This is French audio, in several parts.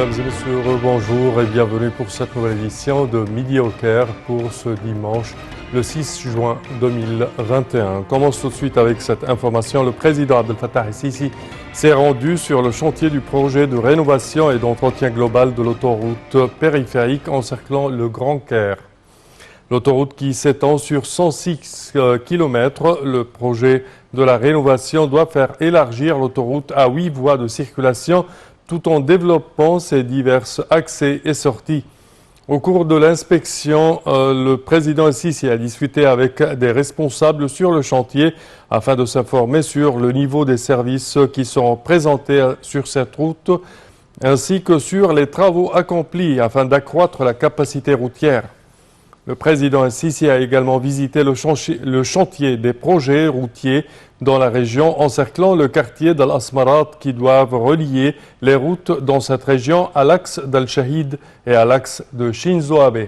Mesdames et messieurs, bonjour et bienvenue pour cette nouvelle édition de Midi au Caire pour ce dimanche, le 6 juin 2021. On commence tout de suite avec cette information. Le président Abdel Fattah el-Sisi s'est rendu sur le chantier du projet de rénovation et d'entretien global de l'autoroute périphérique encerclant le Grand Caire. L'autoroute qui s'étend sur 106 km, le projet de la rénovation doit faire élargir l'autoroute à 8 voies de circulation tout en développant ses divers accès et sorties. Au cours de l'inspection, le président el-Sisi a discuté avec des responsables sur le chantier afin de s'informer sur le niveau des services qui seront présentés sur cette route ainsi que sur les travaux accomplis afin d'accroître la capacité routière. Le président el-Sisi a également visité le chantier des projets routiers dans la région encerclant le quartier d'Al-Asmarat qui doivent relier les routes dans cette région à l'axe d'Al-Shahid et à l'axe de Shinzo Abe.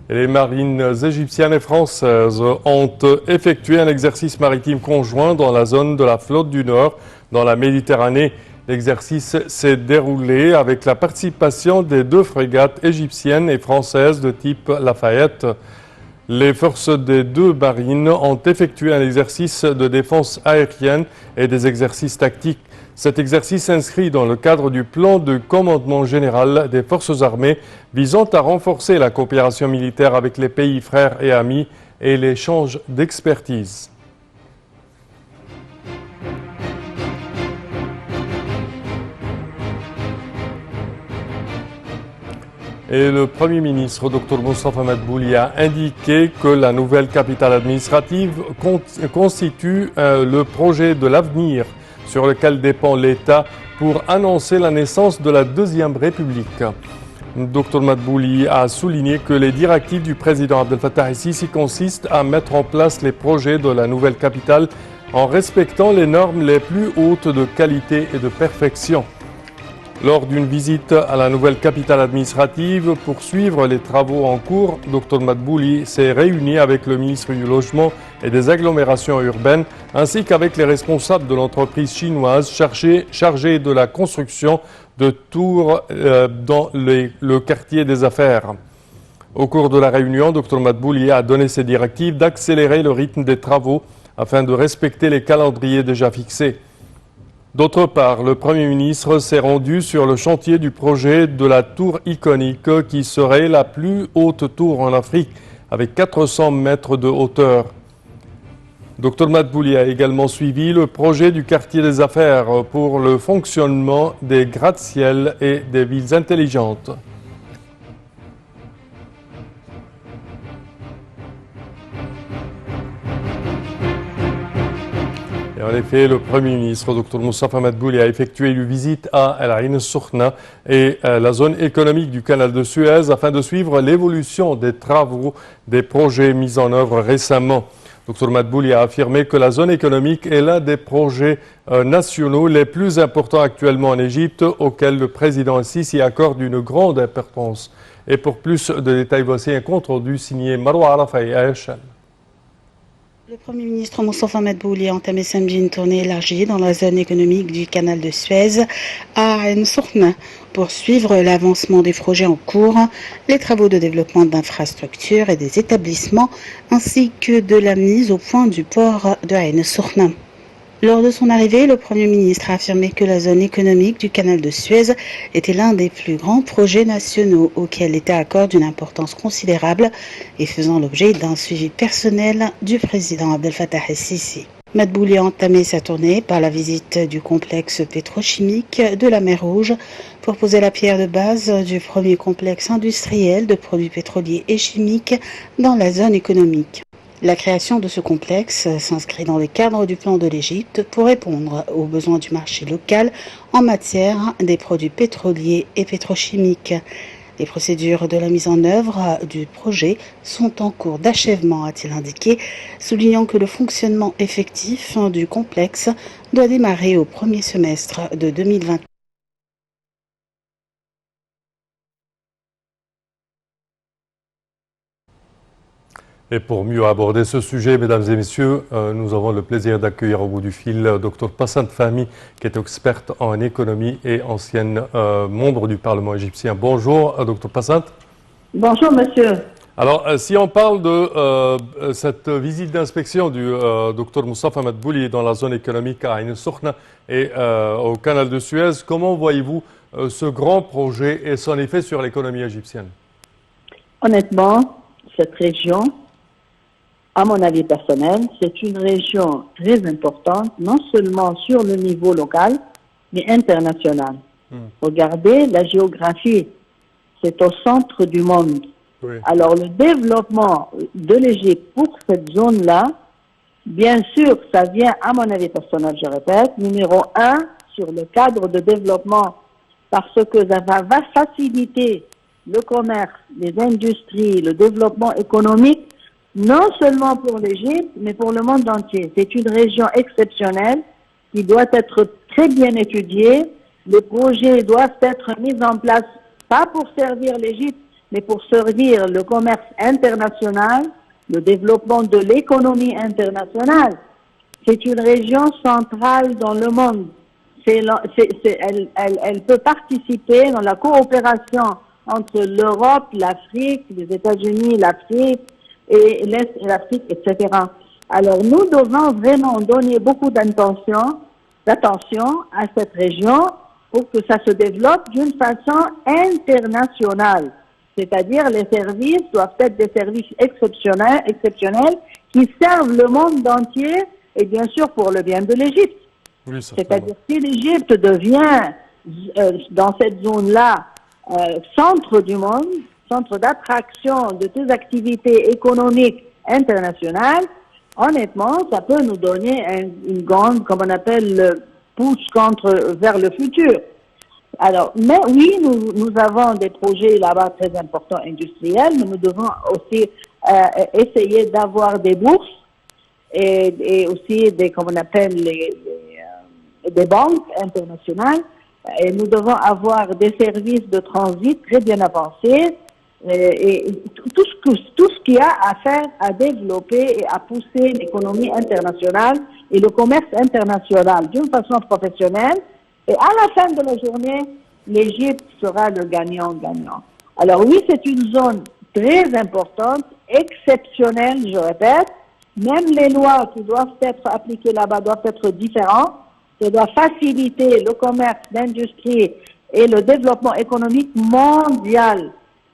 Les marines égyptiennes et françaises ont effectué un exercice maritime conjoint dans la zone de la flotte du Nord, dans la Méditerranée. L'exercice s'est déroulé avec la participation des 2 frégates égyptiennes et françaises de type Lafayette. Les forces des 2 marines ont effectué un exercice de défense aérienne et des exercices tactiques. Cet exercice s'inscrit dans le cadre du plan de commandement général des forces armées visant à renforcer la coopération militaire avec les pays frères et amis et l'échange d'expertise. Et le Premier ministre, Dr Moustapha Madbouli, a indiqué que la nouvelle capitale administrative constitue le projet de l'avenir sur lequel dépend l'État pour annoncer la naissance de la Deuxième République. Dr Madbouli a souligné que les directives du président Abdel Fattah el-Sisi consistent à mettre en place les projets de la nouvelle capitale en respectant les normes les plus hautes de qualité et de perfection. Lors d'une visite à la nouvelle capitale administrative pour suivre les travaux en cours, Dr Madbouli s'est réuni avec le ministre du Logement et des agglomérations urbaines ainsi qu'avec les responsables de l'entreprise chinoise chargée de la construction de tours dans le quartier des affaires. Au cours de la réunion, Dr Madbouli a donné ses directives d'accélérer le rythme des travaux afin de respecter les calendriers déjà fixés. D'autre part, le Premier ministre s'est rendu sur le chantier du projet de la tour iconique qui serait la plus haute tour en Afrique avec 400 mètres de hauteur. Dr Madbouli a également suivi le projet du quartier des affaires pour le fonctionnement des gratte-ciel et des villes intelligentes. Et en effet, le Premier ministre, Dr Moustapha Madbouli, a effectué une visite à El Ain Sokhna et la zone économique du canal de Suez afin de suivre l'évolution des travaux des projets mis en œuvre récemment. Dr Madbouli a affirmé que la zone économique est l'un des projets nationaux les plus importants actuellement en Égypte, auquel le président el-Sisi accorde une grande importance. Et pour plus de détails, voici un compte rendu signé Marwa Arafai à Echel. Le Premier ministre Moustapha Madbouli a entamé samedi une tournée élargie dans la zone économique du canal de Suez à Ain Sokhna pour suivre l'avancement des projets en cours, les travaux de développement d'infrastructures et des établissements, ainsi que de la mise au point du port de Ain Sokhna. Lors de son arrivée, le Premier ministre a affirmé que la zone économique du canal de Suez était l'un des plus grands projets nationaux auxquels l'État accorde une importance considérable et faisant l'objet d'un suivi personnel du président Abdel Fattah el-Sisi. Madbouli a entamé sa tournée par la visite du complexe pétrochimique de la mer Rouge pour poser la pierre de base du premier complexe industriel de produits pétroliers et chimiques dans la zone économique. La création de ce complexe s'inscrit dans le cadre du plan de l'Égypte pour répondre aux besoins du marché local en matière des produits pétroliers et pétrochimiques. Les procédures de la mise en œuvre du projet sont en cours d'achèvement, a-t-il indiqué, soulignant que le fonctionnement effectif du complexe doit démarrer au premier semestre de 2020. Et pour mieux aborder ce sujet, mesdames et messieurs, nous avons le plaisir d'accueillir au bout du fil Dr Passant Fahmy, qui est experte en économie et ancienne membre du Parlement égyptien. Bonjour, Dr Passant. Bonjour, monsieur. Alors, si on parle de cette visite d'inspection du Dr Moustapha Madbouli dans la zone économique à Ain Sokhna et au canal de Suez, comment voyez-vous ce grand projet et son effet sur l'économie égyptienne? Honnêtement, cette région, à mon avis personnel, c'est une région très importante, non seulement sur le niveau local, mais international. Regardez la géographie, c'est au centre du monde. Oui. Alors le développement de l'Égypte pour cette zone-là, bien sûr, ça vient, à mon avis personnel, je répète, numéro 1 sur le cadre de développement, parce que ça va faciliter le commerce, les industries, le développement économique, non seulement pour l'Égypte, mais pour le monde entier. C'est une région exceptionnelle qui doit être très bien étudiée. Les projets doivent être mis en place, pas pour servir l'Égypte, mais pour servir le commerce international, le développement de l'économie internationale. C'est une région centrale dans le monde. Elle peut participer dans la coopération entre l'Europe, l'Afrique, les États-Unis, l'Afrique, et l'Est et l'Afrique, etc. Alors, nous devons vraiment donner beaucoup d'attention à cette région pour que ça se développe d'une façon internationale. C'est-à-dire, les services doivent être des services exceptionnels qui servent le monde entier et bien sûr pour le bien de l'Égypte. Oui, c'est-à-dire, si l'Égypte devient, dans cette zone-là, centre du monde, centre d'attraction de toutes les activités économiques internationales, honnêtement, ça peut nous donner une grande, comme on appelle, le pouce vers le futur. Alors, mais oui, nous avons des projets là-bas très importants industriels, mais nous devons aussi essayer d'avoir des bourses et aussi comme on appelle, des banques internationales. Et nous devons avoir des services de transit très bien avancés et tout ce qu'il y a à faire, à développer et à pousser l'économie internationale et le commerce international d'une façon professionnelle. Et à la fin de la journée, l'Égypte sera le gagnant-gagnant. Alors oui, c'est une zone très importante, exceptionnelle, je répète. Même les lois qui doivent être appliquées là-bas doivent être différentes. Ça doit faciliter le commerce, l'industrie et le développement économique mondial.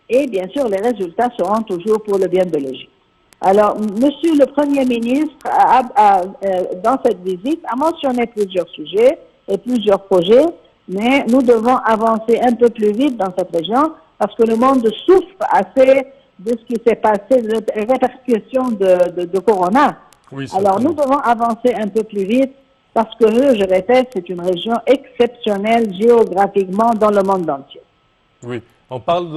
Et bien sûr, les résultats seront toujours pour le bien de l'Égypte. Alors, Monsieur le Premier ministre, dans cette visite, a mentionné plusieurs sujets et plusieurs projets, mais nous devons avancer un peu plus vite dans cette région parce que le monde souffre assez de ce qui s'est passé, de répercussions de Corona. Oui, alors, nous devons avancer un peu plus vite parce que, je répète, c'est une région exceptionnelle géographiquement dans le monde entier. Oui, on parle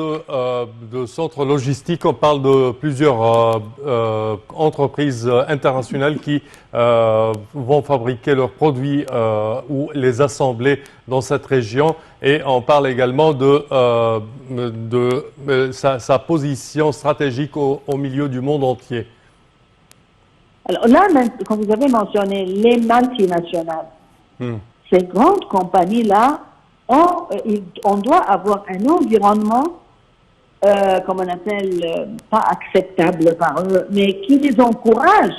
de centres logistiques, on parle de plusieurs entreprises internationales qui vont fabriquer leurs produits ou les assembler dans cette région. Et on parle également de sa position stratégique au milieu du monde entier. Alors là, comme vous avez mentionné, les multinationales, ces grandes compagnies-là, on doit avoir un environnement, comme on appelle, pas acceptable par eux, mais qui les encourage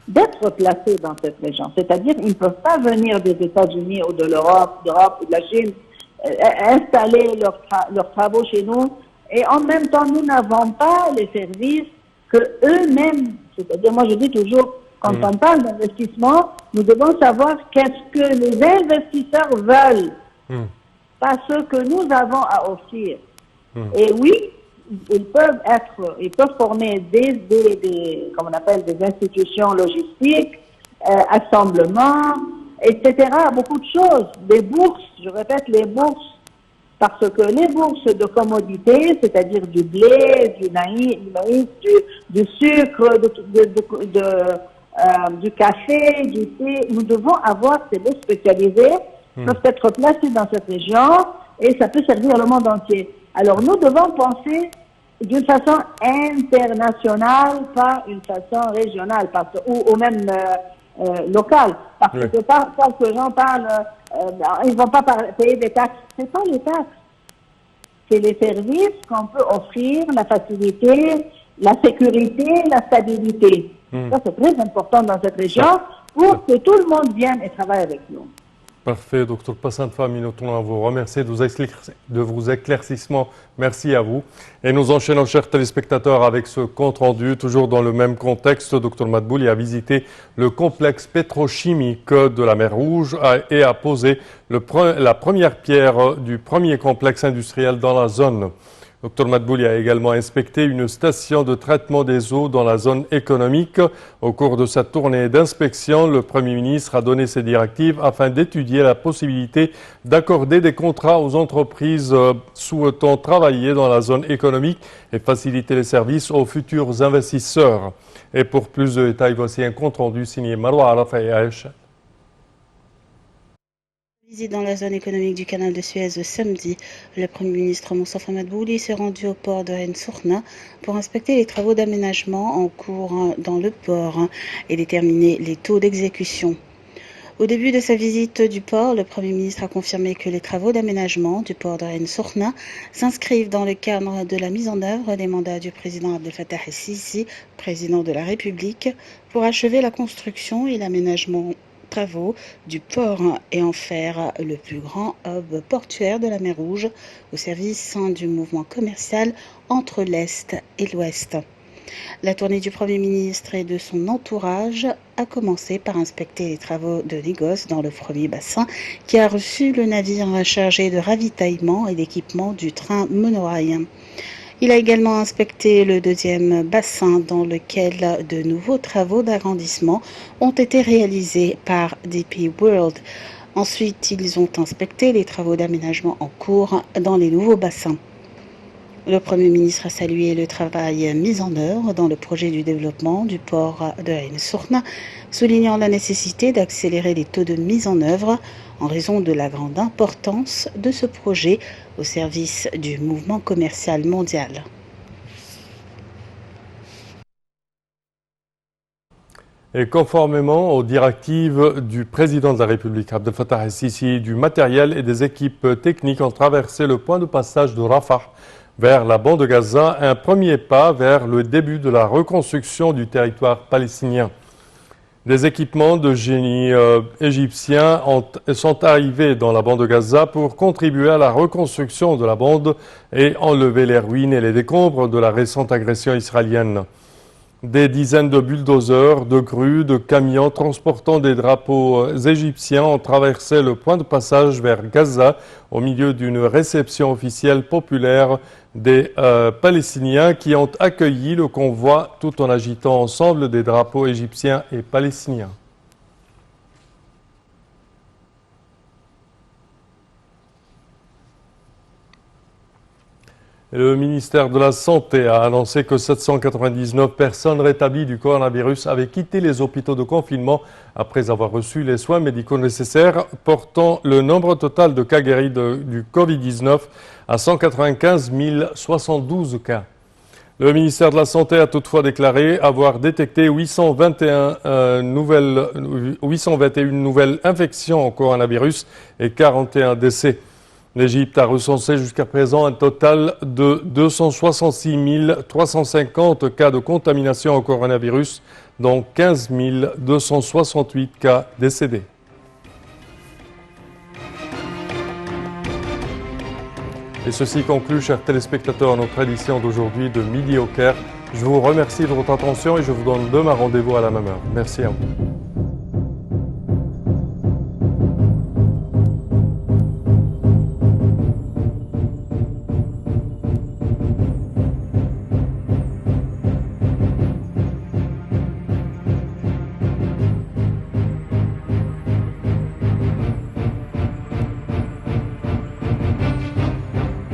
d'être placés dans cette région. C'est-à-dire, ils ne peuvent pas venir des États-Unis ou de l'Europe ou de la Chine, installer leurs travaux chez nous, et en même temps, nous n'avons pas les services que eux-mêmes. C'est-à-dire, moi je dis toujours, quand on parle d'investissement, nous devons savoir qu'est-ce que les investisseurs veulent, pas ce que nous avons à offrir. Et oui, ils peuvent former comme on appelle, des institutions logistiques, assemblements, etc. Beaucoup de choses, des bourses, je répète, les bourses. Parce que les bourses de commodités, c'est-à-dire du blé, du maïs, du sucre, du café, du thé, nous devons avoir ces bourses spécialisées, peuvent être placées dans cette région et ça peut servir le monde entier. Alors nous devons penser d'une façon internationale, pas une façon régionale ou même locale. Parce Oui. que parfois que les gens parlent, ils ne vont pas payer des taxes. Ce n'est pas les taxes. C'est les services qu'on peut offrir, la facilité, la sécurité, la stabilité. Ça, c'est très important dans cette région pour que tout le monde vienne et travaille avec nous. Parfait, docteur Passante Fahmy, nous tenons à vous remercier de vos éclaircissements. Merci à vous. Et nous enchaînons, chers téléspectateurs, avec ce compte-rendu, toujours dans le même contexte. Docteur Madbouli a visité le complexe pétrochimique de la mer Rouge et a posé la première pierre du premier complexe industriel dans la zone. Dr Madbouli a également inspecté une station de traitement des eaux dans la zone économique. Au cours de sa tournée d'inspection, le Premier ministre a donné ses directives afin d'étudier la possibilité d'accorder des contrats aux entreprises souhaitant travailler dans la zone économique et faciliter les services aux futurs investisseurs. Et pour plus de détails, voici un compte-rendu signé Marwa Arafa et Aïcha. Visite dans la zone économique du canal de Suez samedi, le Premier ministre Moustapha Madbouli s'est rendu au port de Ain Sokhna pour inspecter les travaux d'aménagement en cours dans le port et déterminer les taux d'exécution. Au début de sa visite du port, le Premier ministre a confirmé que les travaux d'aménagement du port de Ain Sokhna s'inscrivent dans le cadre de la mise en œuvre des mandats du président Abdel Fattah el-Sisi, président de la République, pour achever la construction et l'aménagement travaux du port et en faire le plus grand hub portuaire de la mer Rouge au service du mouvement commercial entre l'Est et l'Ouest. La tournée du Premier ministre et de son entourage a commencé par inspecter les travaux de négoce dans le premier bassin qui a reçu le navire chargé de ravitaillement et d'équipement du train monorail. Il a également inspecté le deuxième bassin dans lequel de nouveaux travaux d'agrandissement ont été réalisés par DP World. Ensuite, ils ont inspecté les travaux d'aménagement en cours dans les nouveaux bassins. Le Premier ministre a salué le travail mis en œuvre dans le projet du développement du port de Ain Sokhna, soulignant la nécessité d'accélérer les taux de mise en œuvre en raison de la grande importance de ce projet au service du mouvement commercial mondial. Et conformément aux directives du président de la République, Abdel Fattah el-Sisi, du matériel et des équipes techniques ont traversé le point de passage de Rafah vers la bande de Gaza, un premier pas vers le début de la reconstruction du territoire palestinien. Des équipements de génie égyptiens sont arrivés dans la bande de Gaza pour contribuer à la reconstruction de la bande et enlever les ruines et les décombres de la récente agression israélienne. Des dizaines de bulldozers, de grues, de camions transportant des drapeaux égyptiens ont traversé le point de passage vers Gaza au milieu d'une réception officielle populaire des Palestiniens qui ont accueilli le convoi tout en agitant ensemble des drapeaux égyptiens et palestiniens. Le ministère de la Santé a annoncé que 799 personnes rétablies du coronavirus avaient quitté les hôpitaux de confinement après avoir reçu les soins médicaux nécessaires, portant le nombre total de cas guéris du Covid-19 à 195 072 cas. Le ministère de la Santé a toutefois déclaré avoir détecté 821 nouvelles infections au coronavirus et 41 décès. L'Égypte a recensé jusqu'à présent un total de 266 350 cas de contamination au coronavirus, dont 15 268 cas décédés. Et ceci conclut, chers téléspectateurs, notre édition d'aujourd'hui de Midi au Caire. Je vous remercie de votre attention et je vous donne demain rendez-vous à la même heure. Merci à vous.